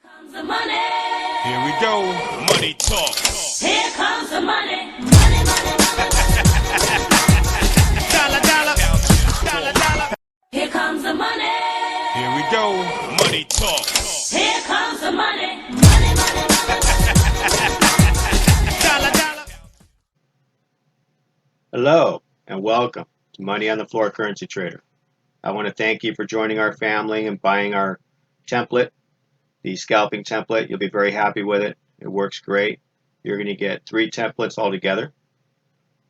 Comes the money. Here we go. Money talk. Here comes the money. Money, money, money. Dollar, dollar. Dollar, dollar. Here comes the money. Here we go. Money talk. Here comes the money. Money, money, money. Dollar, dollar. Hello and welcome to Money on the Floor Currency Trader. I want to thank you for joining our family and buying our template, the scalping template. You'll be very happy with it. It works great. You're going to get 3 templates altogether.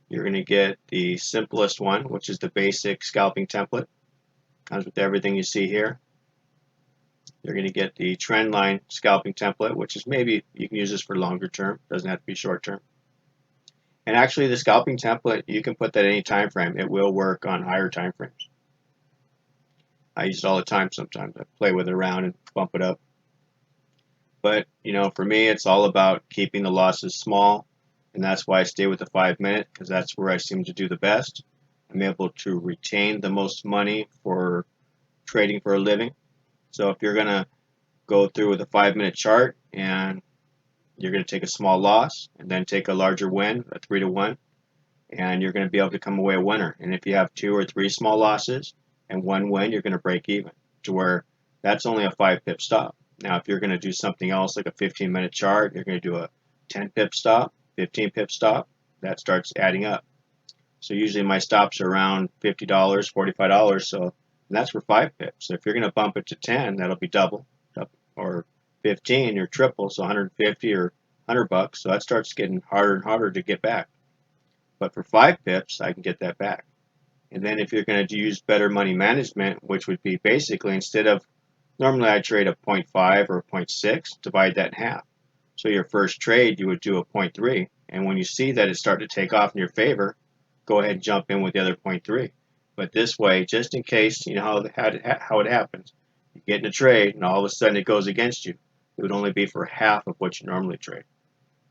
You're going to get the simplest one, which is the basic scalping template. Comes with everything you see here. You're going to get the trend line scalping template, which is maybe you can use this for longer term. Doesn't have to be short term. And actually, the scalping template, you can put that any time frame. It will work on higher time frames. I use it all the time sometimes. I play with it around and bump it up. But, for me, it's all about keeping the losses small. And that's why I stay with the 5-minute, because that's where I seem to do the best. I'm able to retain the most money for trading for a living. So if you're going to go through with a 5-minute chart and you're going to take a small loss and then take a larger win, a 3-to-1, and you're going to be able to come away a winner. And if you have 2 or 3 small losses and 1 win, you're going to break even, to where that's only a 5-pip stop. Now, if you're going to do something else like a 15-minute chart, you're going to do a 10-pip stop, 15-pip stop, that starts adding up. So usually my stops are around $50, $45, so that's for 5 pips. So if you're going to bump it to 10, that'll be double, or 15, you're triple, so 150 or $100. So that starts getting harder and harder to get back. But for 5 pips, I can get that back. And then if you're going to use better money management, which would be basically instead of, normally I trade a 0.5 or a 0.6, divide that in half. So your first trade, you would do a 0.3. And when you see that it's starting to take off in your favor, go ahead and jump in with the other 0.3. But this way, just in case, how it happens, you get in a trade and all of a sudden it goes against you. It would only be for half of what you normally trade,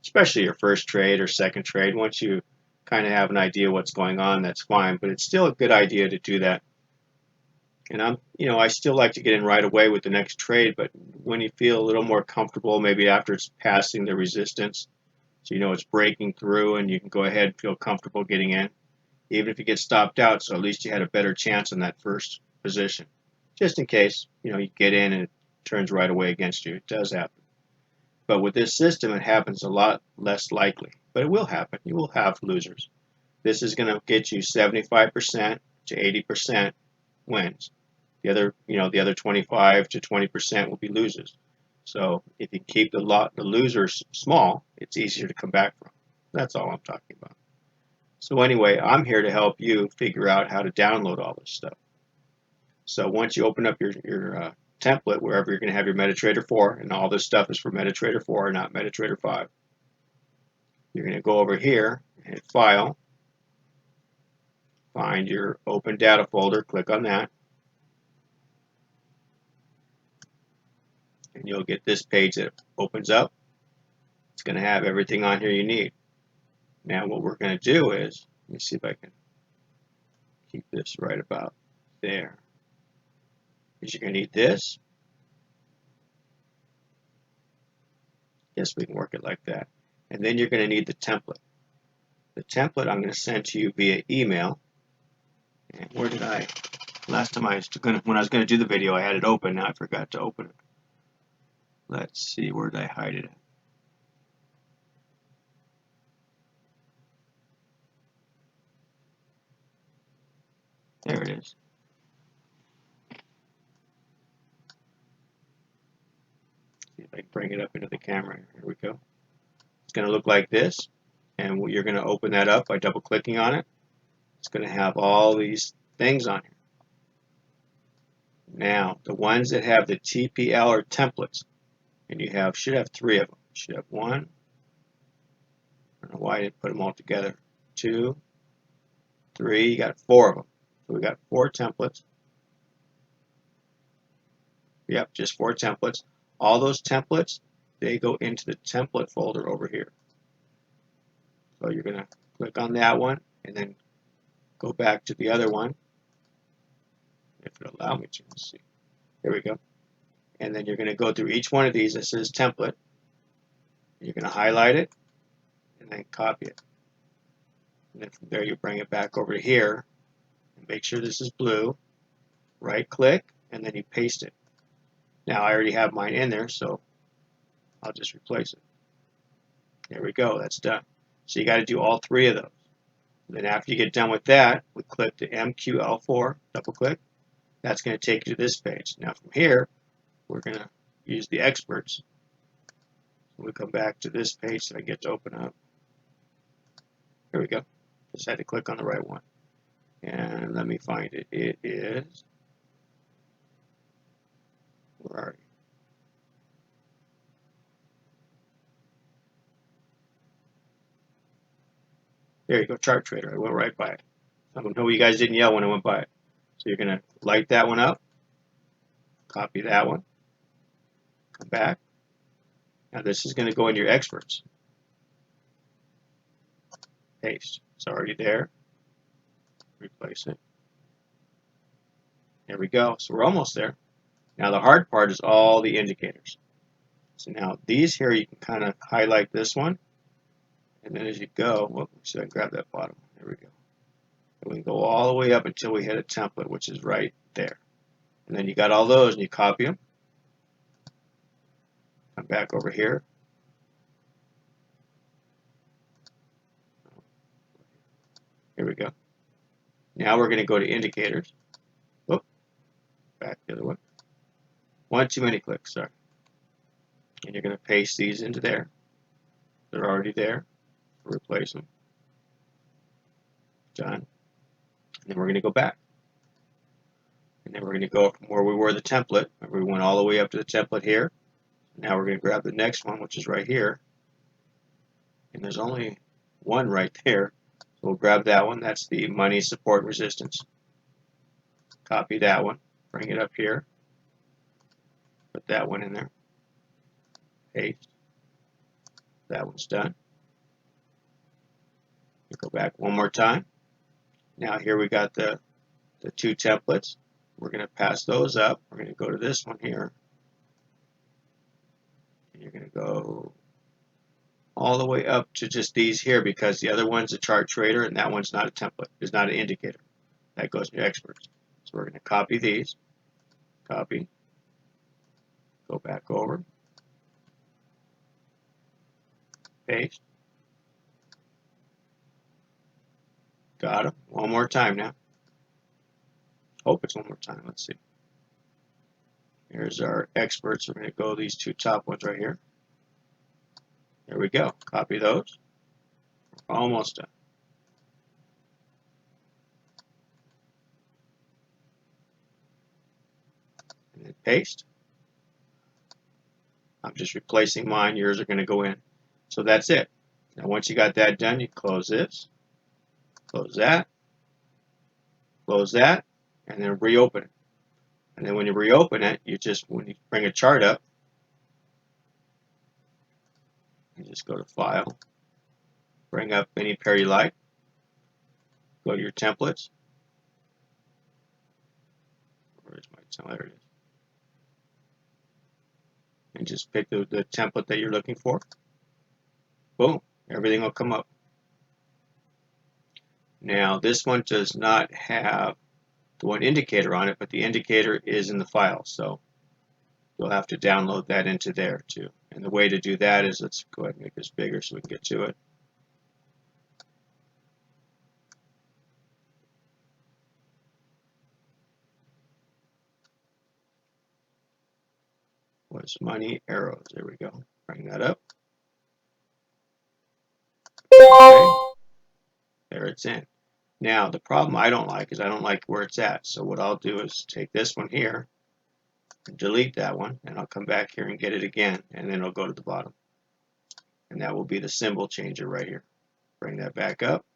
especially your first trade or second trade. Once you kind of have an idea what's going on, that's fine, but it's still a good idea to do that. And I still like to get in right away with the next trade, but when you feel a little more comfortable, maybe after it's passing the resistance, so it's breaking through and you can go ahead and feel comfortable getting in, even if you get stopped out, so at least you had a better chance in that first position. Just in case, you get in and it turns right away against you. It does happen. But with this system, it happens a lot less likely. But it will happen. You will have losers. This is going to get you 75% to 80% wins. The other 25 to 20% will be losers. So if you keep the losers small, it's easier to come back from. That's all I'm talking about. So anyway, I'm here to help you figure out how to download all this stuff. So once you open up your template, wherever you're going to have your MetaTrader 4, and all this stuff is for MetaTrader 4, not MetaTrader 5, you're going to go over here and hit File, find your Open Data folder, click on that, and you'll get this page that opens up. It's going to have everything on here you need. Now what we're going to do is, let me see if I can keep this right about there. Is you're going to need this. Yes, we can work it like that. And then you're going to need the template. The template I'm going to send to you via email. And where did last time when I was going to do the video, I had it open. Now I forgot to open it. Let's see, where did I hide it? There it is. See if I can bring it up into the camera. Here we go. It's going to look like this, and you're going to open that up by double-clicking on it. It's going to have all these things on here. Now, the ones that have the TPL are templates, and you should have 3 of them. You should have 1. I don't know why I didn't put them all together. 2, 3. You got 4 of them. So we got 4 templates. Yep, just 4 templates. All those templates, they go into the template folder over here. So you're going to click on that one and then go back to the other one. If it'll allow me to, let's see. Here we go. and then you're going to go through each one of these that says template. You're going to highlight it and then copy it. And then from there you bring it back over to here and make sure this is blue. Right click and then you paste it. Now I already have mine in there, so I'll just replace it. There we go, that's done. So you got to do all three of those. And then after you get done with that, we click the MQL4, double click. That's going to take you to this page. Now from here, we're going to use the experts. We come back to this page that I get to open up. Here we go. Just had to click on the right one. And let me find it. It is, where are you? There you go, Chart Trader. I went right by it. I know you guys didn't yell when I went by it. So you're going to light that one up, copy that one, come back. Now this is going to go in your experts. Paste. It's already there. Replace it. There we go. So we're almost there. Now the hard part is all the indicators. So now these here, you can kind of highlight this one. And then as you go, well, so I grab that bottom. There we go. And we can go all the way up until we hit a template, which is right there. And then you got all those and you copy them. Come back over here. Here we go. Now we're going to go to indicators. Whoop. Back the other one. One too many clicks, sorry. And you're going to paste these into there. They're already there. Replace them. Done. And then we're going to go back. And then we're going to go from where we were the template. Remember, we went all the way up to the template here. Now we're going to grab the next one, which is right here. And there's only one right there. So we'll grab that one. That's the money support resistance. Copy that one. Bring it up here. Put that one in there. Paste. That one's done. Go back one more time. Now here we got the two templates. We're going to pass those up. We're going to go to this one here. And you're going to go all the way up to just these here because the other one's a chart trader and that one's not a template. It's not an indicator. That goes to experts. So we're going to copy these. Copy. Go back over. Paste. Got them. One more time now. Hope it's one more time. Let's see. Here's our experts. We're going to go these two top ones right here. There we go. Copy those. We're almost done. And then paste. I'm just replacing mine. Yours are going to go in. So that's it. Now once you got that done, you close this. Close that. Close that. And then reopen it. And then when you reopen it, when you bring a chart up, you just go to File, bring up any pair you like, go to your templates. Where's my template? There it is. And just pick the template that you're looking for. Boom. Everything will come up. Now this one does not have the one indicator on it, but the indicator is in the file, so you'll have to download that into there too. And the way to do that is, let's go ahead and make this bigger so we can get to it. What's money? Arrows. There we go. Bring that up. Okay. There it's in. Now, the problem I don't like is I don't like where it's at. So what I'll do is take this one here, and delete that one, and I'll come back here and get it again, and then it'll go to the bottom. And that will be the symbol changer right here. Bring that back up.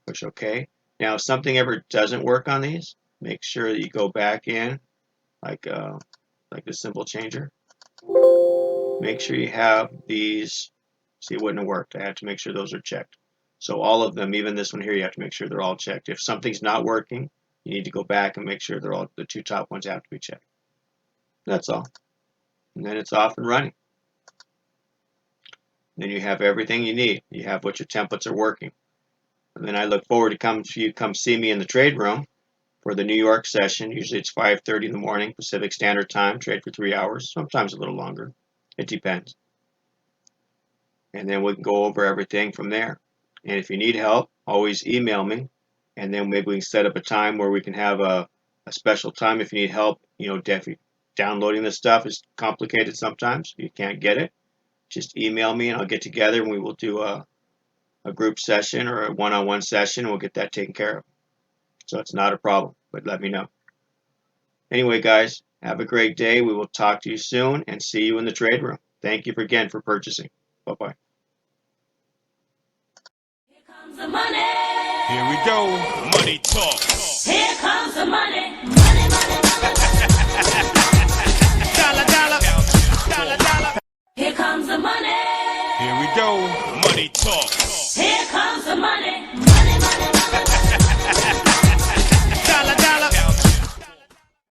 Push OK. Now, if something ever doesn't work on these, make sure that you go back in, like the symbol changer. Make sure you have these. See, it wouldn't have worked. I had to make sure those are checked. So all of them, even this one here, you have to make sure they're all checked. If something's not working, you need to go back and make sure they're all, the two top ones have to be checked. That's all. And then it's off and running. Then you have everything you need. You have what your templates are working. And then I look forward to come see me in the trade room for the New York session. Usually it's 5:30 in the morning Pacific Standard Time. Trade for 3 hours, sometimes a little longer. It depends. And then we can go over everything from there. And if you need help, always email me, and then maybe we can set up a time where we can have a special time. If you need help, definitely downloading this stuff is complicated sometimes. You can't get it. Just email me and I'll get together and we will do a group session or a one-on-one session and we'll get that taken care of. So it's not a problem, but let me know. Anyway, guys, have a great day. We will talk to you soon and see you in the trade room. Thank you again for purchasing. Bye-bye. Here comes the money. Here we go. Money talk. Here comes the money. Money, money, money. Dollar, dollar. Dollar, dollar. Here comes the money. Here we go. Money talk. Here